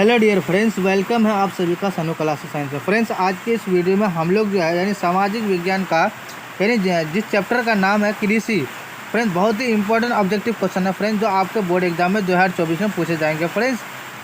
Hello dear friends, welcome है आप सभी का सनु क्लास साइंस में। फ्रेंड्स, आज के इस वीडियो में हम लोग जो है यानी सामाजिक विज्ञान का यानी जिस चैप्टर का नाम है कृषि। फ्रेंड्स, बहुत ही इंपॉर्टेंट ऑब्जेक्टिव क्वेश्चन है फ्रेंड्स, जो आपके बोर्ड एग्जाम में 2024 में पूछे जाएंगे। फ्रेंड्स,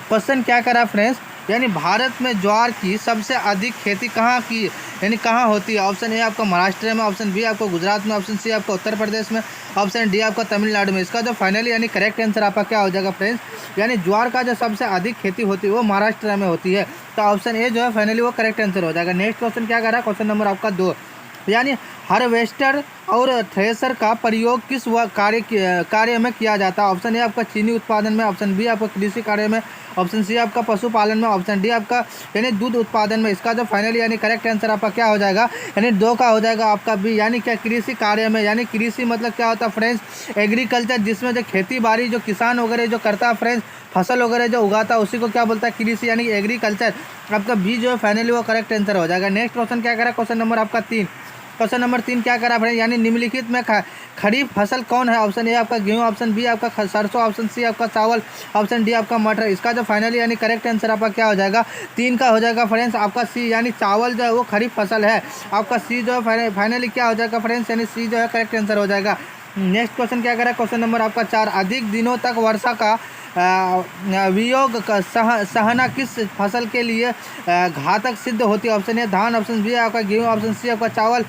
क्वेश्चन क्या करा फ्रेंड्स, यानी भारत में ज्वार की सबसे अधिक खेती कहाँ की यानी कहाँ होती है। ऑप्शन ए आपका महाराष्ट्र में, ऑप्शन बी आपको गुजरात में, ऑप्शन सी आपका उत्तर प्रदेश में, ऑप्शन डी आपका तमिलनाडु में। इसका जो फाइनली यानी करेक्ट आंसर आपका क्या हो जाएगा फ्रेंड्स, यानी ज्वार का जो सबसे अधिक खेती होती है वो महाराष्ट्र में होती है। तो ऑप्शन ए जो है फाइनली वो करेक्ट आंसर हो जाएगा। नेक्स्ट क्वेश्चन क्या कर रहा है, क्वेश्चन नंबर आपका 2, यानी हार्वेस्टर और थ्रेसर का प्रयोग किस कार्य में किया जाता है। ऑप्शन ए आपका चीनी उत्पादन में, ऑप्शन बी आपका कृषि कार्य में, ऑप्शन सी आपका पशुपालन में, ऑप्शन डी आपका यानी दूध उत्पादन में। इसका जो फाइनली यानी करेक्ट आंसर आपका क्या हो जाएगा, यानी 2 का हो जाएगा आपका बी, यानी क्या कृषि कार्य में। यानी कृषि मतलब क्या होता है फ्रेंड्स, एग्रीकल्चर, जिसमें जो खेती बाड़ी जो किसान वगैरह जो करता है फ्रेंड्स, फसल वगैरह जो उगाता है उसी को क्या बोलता है, कृषि यानी एग्रीकल्चर। आपका बी जो है फाइनली वो करेक्ट आंसर हो जाएगा। नेक्स्ट क्वेश्चन क्या करा, क्वेश्चन नंबर आपका 3, क्वेश्चन नंबर 3 क्या करा फ्रेंड, यानी निम्नलिखित में खरीफ फसल कौन है। ऑप्शन ए आपका गेहूं, ऑप्शन बी आपका सरसों, ऑप्शन सी आपका चावल, ऑप्शन डी आपका मटर। इसका जो फाइनली यानी करेक्ट आंसर आपका क्या हो जाएगा, 3 का हो जाएगा फ्रेंड्स आपका सी, यानी चावल जो है वो खरीफ फसल है। आपका सी जो है फाइनली क्या हो जाएगा फ्रेंड्स, यानी सी जो है करेक्ट आंसर हो जाएगा। नेक्स्ट क्वेश्चन क्या करा, क्वेश्चन नंबर आपका 4, अधिक दिनों तक वर्षा का वियोग सहना किस फसल के लिए घातक सिद्ध होती है। ऑप्शन ए धान, ऑप्शन बी आपका गेहूं, ऑप्शन सी आपका चावल,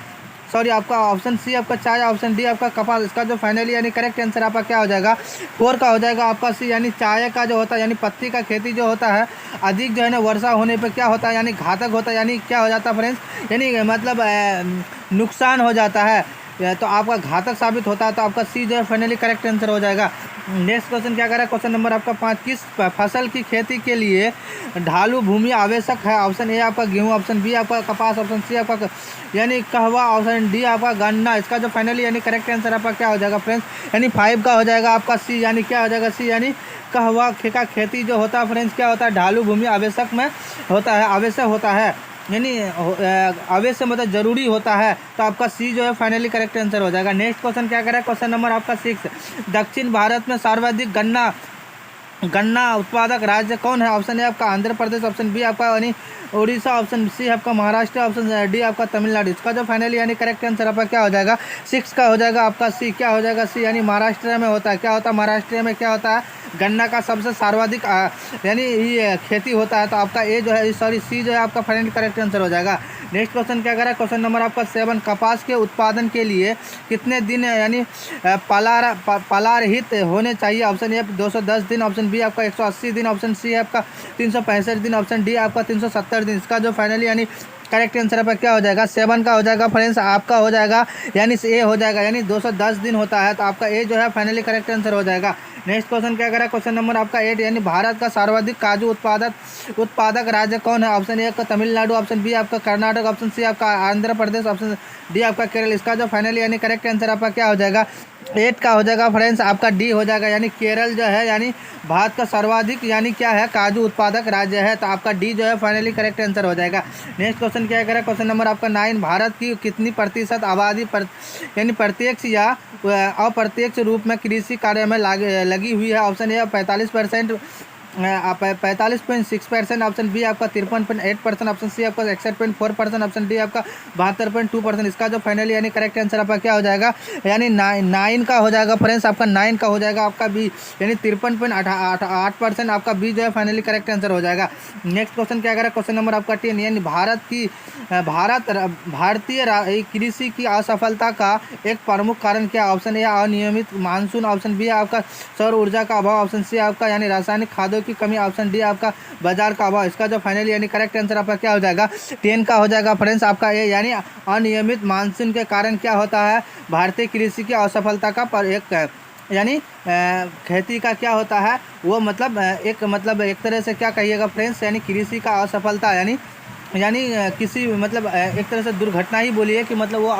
सॉरी आपका ऑप्शन सी आपका चाय, ऑप्शन डी आपका कपास। इसका जो फाइनली यानी करेक्ट आंसर आपका क्या हो जाएगा, 4 का हो जाएगा आपका सी, यानी चाय का जो होता है यानी पत्ती का खेती जो होता है अधिक जो है ना वर्षा होने पे क्या होता है, यानी घातक होता है, यानी क्या हो जाता है फ्रेंड्स, यानी मतलब नुकसान हो जाता है, तो आपका घातक साबित होता है। तो आपका सी जो है फाइनली करेक्ट आंसर हो जाएगा। नेक्स्ट क्वेश्चन क्या करें, क्वेश्चन नंबर आपका 5, किस फसल की खेती के लिए ढालू भूमि आवश्यक है। ऑप्शन ए आपका गेहूं, ऑप्शन बी आपका कपास, ऑप्शन सी आपका यानी कहवा, ऑप्शन डी आपका गन्ना। इसका जो फाइनली यानी करेक्ट आंसर आपका क्या हो जाएगा फ्रेंड्स, यानी 5 का हो जाएगा आपका सी, यानी क्या हो जाएगा सी, यानी कहवा का खेती जो होता है फ्रेंड्स क्या होता है, ढालू भूमि आवश्यक में होता है, आवश्यक होता है, यानी आवश्यक मतलब जरूरी होता है। तो आपका सी जो है फाइनली करेक्ट आंसर हो जाएगा। नेक्स्ट क्वेश्चन क्या करें, क्वेश्चन नंबर आपका 6, दक्षिण भारत में सर्वाधिक गन्ना उत्पादक राज्य कौन है। ऑप्शन ए आपका आंध्र प्रदेश, ऑप्शन बी आपका यानी उड़ीसा, ऑप्शन सी आपका महाराष्ट्र, ऑप्शन डी आपका तमिलनाडु। इसका जो फाइनली यानी करेक्ट आंसर आपका क्या हो जाएगा, 6 का हो जाएगा आपका सी, क्या हो जाएगा सी, यानी महाराष्ट्र में होता है। क्या होता है महाराष्ट्र में, क्या होता है गन्ना का सबसे सर्वाधिक यानी ये खेती होता है। तो आपका ए जो है सॉरी सी जो है आपका फाइनली करेक्ट आंसर हो जाएगा। नेक्स्ट क्वेश्चन क्या करें, क्वेश्चन नंबर आपका 7, कपास के उत्पादन के लिए कितने दिन यानी पलारहित होने चाहिए। ऑप्शन ए 210 दिन, ऑप्शन बी आपका 180 दिन, ऑप्शन सी है आपका 365 दिन, ऑप्शन डी आपका 370 दिन। इसका जो फाइनली यानी करेक्ट आंसर आपका क्या हो जाएगा, 7 का हो जाएगा फ्रेंड्स, आपका हो जाएगा यानी ए हो जाएगा, यानी 210 दिन होता है। तो आपका ए जो है फाइनली करेक्ट आंसर हो जाएगा। नेक्स्ट क्वेश्चन क्या करें, क्वेश्चन नंबर आपका 8, यानी भारत का सर्वाधिक काजू उत्पादक राज्य कौन है। ऑप्शन ए आपका तमिलनाडु, ऑप्शन बी आपका कर्नाटक, ऑप्शन सी आपका आंध्र प्रदेश, ऑप्शन डी आपका केरल। इसका जो फाइनली यानी करेक्ट आंसर आपका क्या हो जाएगा, 8 का हो जाएगा फ्रेंड्स, आपका डी हो जाएगा, यानी केरल जो है यानी भारत का सर्वाधिक यानी क्या है काजू उत्पादक राज्य है। तो आपका डी जो है फाइनली करेक्ट आंसर हो जाएगा। नेक्स्ट क्वेश्चन क्या करें, क्वेश्चन नंबर आपका 9, भारत की कितनी प्रतिशत आबादी यानी प्रत्यक्ष या अप्रत्यक्ष रूप में कृषि कार्य में लगी हुई है। ऑप्शन ए 45%, 45.6%, ऑप्शन बी आपका 53.8%, ऑप्शन सी आपका 61.4%, ऑप्शन डी आपका 72.2%। इसका जो फाइनली यानी करेक्ट आंसर आपका क्या हो जाएगा, यानी 9 का हो जाएगा फ्रेंड्स, आपका 9 का हो जाएगा आपका बी, यानी 53.8% आपका बी जो है फाइनली करेक्ट आंसर हो जाएगा। नेक्स्ट क्वेश्चन क्या करें, क्वेश्चन नंबर आपका 10, यानी भारतीय कृषि की असफलता का एक प्रमुख कारण क्या। ऑप्शन ए अनियमित मानसून, ऑप्शन बी आपका सौर ऊर्जा का अभाव, ऑप्शन सी आपका यानी रासायनिक खादों की कमी, ऑप्शन डी आपका बाजार का अभाव। इसका जो फाइनली यानी करेक्ट आंसर आपका क्या हो जाएगा, 10 का हो जाएगा फ्रेंड्स, आपका ए, यानी अनियमित मानसून के कारण क्या होता है भारतीय कृषि की असफलता का पर एक यानी खेती का क्या होता है वो मतलब एक तरह से क्या कहिएगा फ्रेंड्स, यानी कृषि का असफलता यानी किसी मतलब एक तरह से दुर्घटना ही बोलिए कि मतलब वो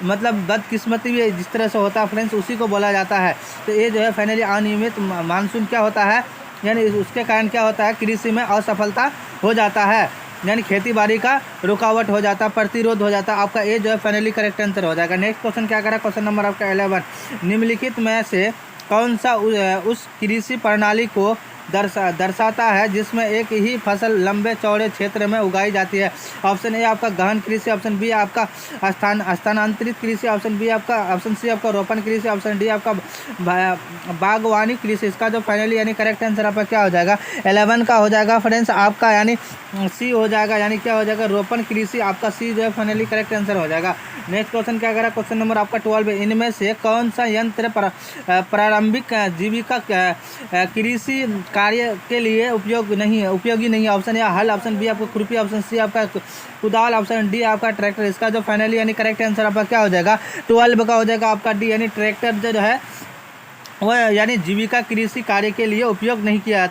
मतलब बदकिस्मती भी जिस तरह से होता है फ्रेंड्स उसी को बोला जाता है। तो ये जो है फाइनली अनियमित मानसून क्या होता है, यानी उसके कारण क्या होता है कृषि में असफलता हो जाता है, यानी खेती बाड़ी का रुकावट हो जाता है, प्रतिरोध हो जाता है। आपका ए जो है फाइनली करेक्ट आंसर हो जाएगा। नेक्स्ट क्वेश्चन क्या करें, क्वेश्चन नंबर आपका 11, निम्नलिखित में से कौन सा उस कृषि प्रणाली को दर्शाता है जिसमें एक ही फसल लंबे चौड़े क्षेत्र में उगाई जाती है। ऑप्शन ए आपका गहन कृषि, ऑप्शन बी आपका स्थानांतरित कृषि, ऑप्शन सी आपका रोपण कृषि, ऑप्शन डी आपका बागवानी कृषि। इसका जो फाइनली यानी करेक्ट आंसर आपका क्या हो जाएगा 11 का हो जाएगा फ्रेंड्स आपका, यानी सी हो जाएगा, यानी क्या हो जाएगा रोपण कृषि। आपका सी जो है फाइनली करेक्ट आंसर हो जाएगा। नेक्स्ट क्वेश्चन क्या करेगा, क्वेश्चन नंबर आपका 12 है। इनमें से कौन सा यंत्र प्रारंभिक जीविका कृषि कार्य के लिए उपयोगी नहीं है। ऑप्शन ए हल, ऑप्शन बी आपको खुरपी, ऑप्शन सी आपका कुदाल, ऑप्शन डी आपका ट्रैक्टर। इसका जो फाइनली यानी करेक्ट आंसर आपका क्या हो जाएगा 12 का हो जाएगा आपका डी, यानी ट्रैक्टर जो है वो यानी जीविका कृषि कार्य के लिए उपयोगी नहीं किया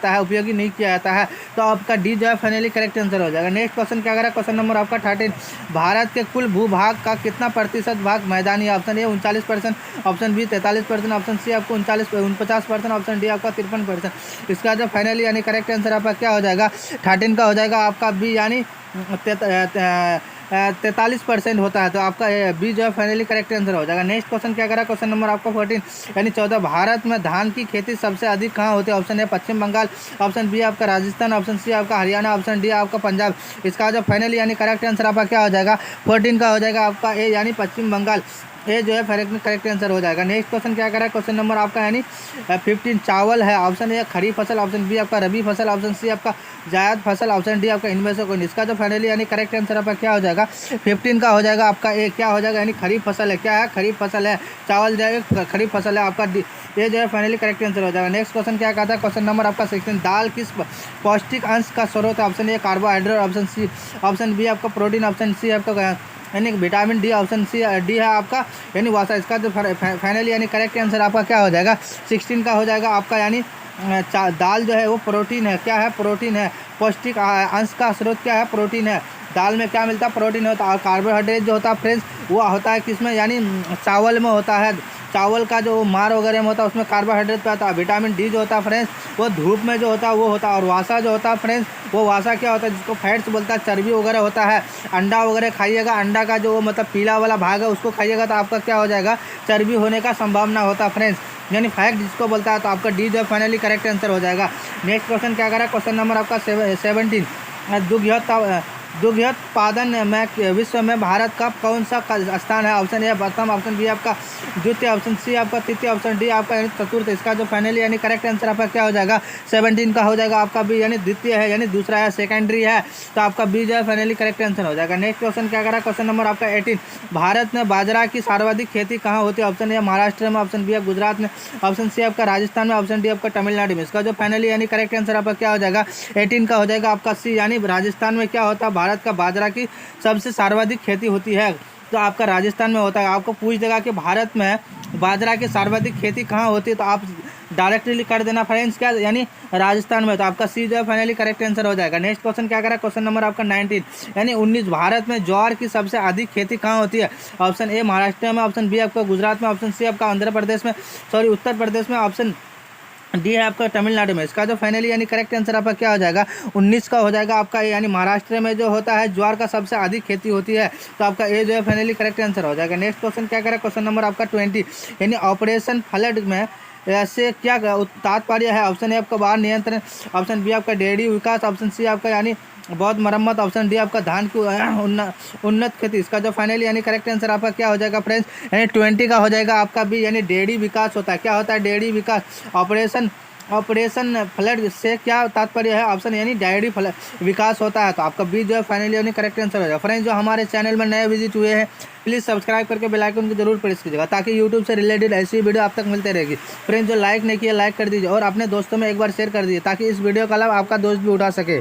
जाता है। तो आपका डी जो है फाइनली करेक्ट आंसर हो जाएगा। नेक्स्ट क्वेश्चन क्या करेगा, क्वेश्चन नंबर आपका 13। भारत के कुल भूभाग का कितना प्रतिशत भाग मैदानी है। Option A 39%, option B 43%, option C आपको 49% ऑप्शन डी आपका 53%। इसका जो फाइनली यानी करेक्ट आंसर आपका क्या हो जाएगा 13 का हो जाएगा आपका बी, यानी 43% होता है। तो आपका बी जो है फाइनली करेक्ट आंसर हो जाएगा। नेक्स्ट क्वेश्चन क्या करा, क्वेश्चन नंबर आपका 14 यानी 14। भारत में धान की खेती सबसे अधिक कहाँ होती है। Option A Paschim Bangal, option B आपका राजस्थान, ऑप्शन सी आपका हरियाणा, ऑप्शन डी आपका पंजाब। इसका जो फाइनली यानी करेक्ट आंसर आपका क्या हो जाएगा 14 का हो जाएगा आपका ए, यानी पश्चिम बंगाल। ये जो है करेक्ट आंसर हो जाएगा। नेक्स्ट क्वेश्चन क्या करा, क्वेश्चन नंबर आपका यानी 15 चावल है। ऑप्शन ए खरीफ फसल, ऑप्शन बी आपका रबी फसल, ऑप्शन सी आपका जायद फसल, ऑप्शन डी आपका इनमें से कोई। इसका जो फाइनली यानी करेक्ट आंसर आपका क्या हो जाएगा 15 का हो जाएगा आपका ए, क्या हो जाएगा यानी खरीफ फसल है। क्या है खरीफ फसल है, चावल जो है खरीफ फसल है आपका डी, ये जो है फाइनली करेक्ट आंसर हो जाएगा। नेक्स्ट क्वेश्चन क्या कहता है, क्वेश्चन नंबर आपका 16। दाल किस पौष्टिक अंश का स्रोत है। Option A carbohydrate, option C, option B आपका प्रोटीन, ऑप्शन सी आपका यानी vitamin D, option C D है आपका यानी वसा। इसका जो फाइनली यानी करेक्ट आंसर आपका क्या हो जाएगा 16 का हो जाएगा आपका, यानी दाल जो है वो प्रोटीन है। क्या है प्रोटीन है, पौष्टिक अंश का स्रोत क्या है प्रोटीन है। दाल में क्या मिलता है प्रोटीन होता है। और कार्बोहाइड्रेट जो होता है फ्रेंड्स वो होता है किसमें, यानी चावल में होता है। चावल का जो मार वगैरह में होता है उसमें कार्बोहाइड्रेट पाता है। विटामिन डी जो होता है फ्रेंड्स वो धूप में जो होता है वो होता है। और वासा जो होता है फ्रेंड्स वो वासा क्या होता है जिसको फैट्स बोलता है, चर्बी वगैरह होता है। अंडा वगैरह खाइएगा, अंडा का जो मतलब पीला वाला भाग है उसको खाइएगा तो आपका क्या हो जाएगा चर्बी होने का संभावना होता है फ्रेंड्स, यानी फैट जिसको बोलता है। तो आपका डी जो फाइनली करेक्ट आंसर हो जाएगा। नेक्स्ट क्वेश्चन क्या करा, क्वेश्चन नंबर आपका 17। दुग्धोत्पादन में विश्व में भारत का कौन सा स्थान है। ऑप्शन ए प्रथम, ऑप्शन बी आपका द्वितीय, ऑप्शन सी आपका तृतीय, ऑप्शन डी आपका यानी चतुर्थ। इसका जो फाइनली यानी करेक्ट आंसर आपका क्या हो जाएगा 17 का हो जाएगा आपका बी, यानी द्वितीय है, यानी दूसरा है, सेकेंडरी है। तो आपका बी जो है फाइनली करेक्ट आंसर हो जाएगा। नेक्स्ट क्वेश्चन क्या करा, क्वेश्चन नंबर आपका 18। भारत में बाजरा की सर्वाधिक खेती कहाँ होती है। ऑप्शन ए महाराष्ट्र में, ऑप्शन बी गुजरात में, ऑप्शन सी आपका राजस्थान में, ऑप्शन डी आपका तमिलनाडु में। इसका जो फाइनली यानी करेक्ट आंसर आपका क्या हो जाएगा 18 का हो जाएगा आपका सी, यानी राजस्थान में क्या होता है भारत का बाजरा की सबसे सर्वाधिक खेती होती है। तो आपका राजस्थान में होता है। आपको पूछ देगा कि भारत में बाजरा की सर्वाधिक खेती कहाँ होती है तो आप डायरेक्टली कर देना फ्रेंड्स क्या, यानी राजस्थान में। तो आपका सी जो है फाइनली करेक्ट आंसर हो जाएगा। नेक्स्ट क्वेश्चन क्या करा, क्वेश्चन नंबर आपका 19 यानी 19। भारत में ज्वार की सबसे अधिक खेती कहाँ होती है। ऑप्शन ए महाराष्ट्र में, ऑप्शन बी आपका गुजरात में, ऑप्शन सी आपका आंध्र प्रदेश में, उत्तर प्रदेश में, ऑप्शन डी है आपका तमिलनाडु में। इसका जो फाइनली यानी करेक्ट आंसर आपका क्या हो जाएगा 19 का हो जाएगा आपका, यानी महाराष्ट्र में जो होता है ज्वार का सबसे अधिक खेती होती है। तो आपका ए जो है फाइनली करेक्ट आंसर हो जाएगा। नेक्स्ट क्वेश्चन क्या करें, क्वेश्चन नंबर आपका 20 यानी ऑपरेशन फ्लड में ऐसे क्या तात्पर्य है। ऑप्शन ए आपका बाढ़ नियंत्रण, ऑप्शन बी आपका डेयरी विकास, ऑप्शन सी आपका यानी बहुत मरम्मत, ऑप्शन डी आपका धान की उन्नत खेती। इसका जो फाइनली यानी करेक्ट आंसर आपका क्या हो जाएगा फ्रेंड्स, यानी 20 का हो जाएगा आपका बी, यानी डेयरी विकास होता है। क्या होता है डेयरी विकास। ऑपरेशन फ्लड से क्या तात्पर्य है। ऑप्शन यानी डेयरी विकास होता है। तो आपका बी जो है फाइनली यानी करेक्ट आंसर हो जाएगा। फ्रेंड्स जो हमारे चैनल में नए विजिट हुए हैं प्लीज़ सब्सक्राइब करके बेल आइकन को जरूर प्रेस कीजिएगा ताकि यूट्यूब से रिलेटेड ऐसी वीडियो आप तक मिलते रहेगी। फ्रेंड्स जो लाइक नहीं किया लाइक कर दीजिए और अपने दोस्तों में एक बार शेयर कर दीजिए ताकि इस वीडियो का लाभ आपका दोस्त भी उठा सके।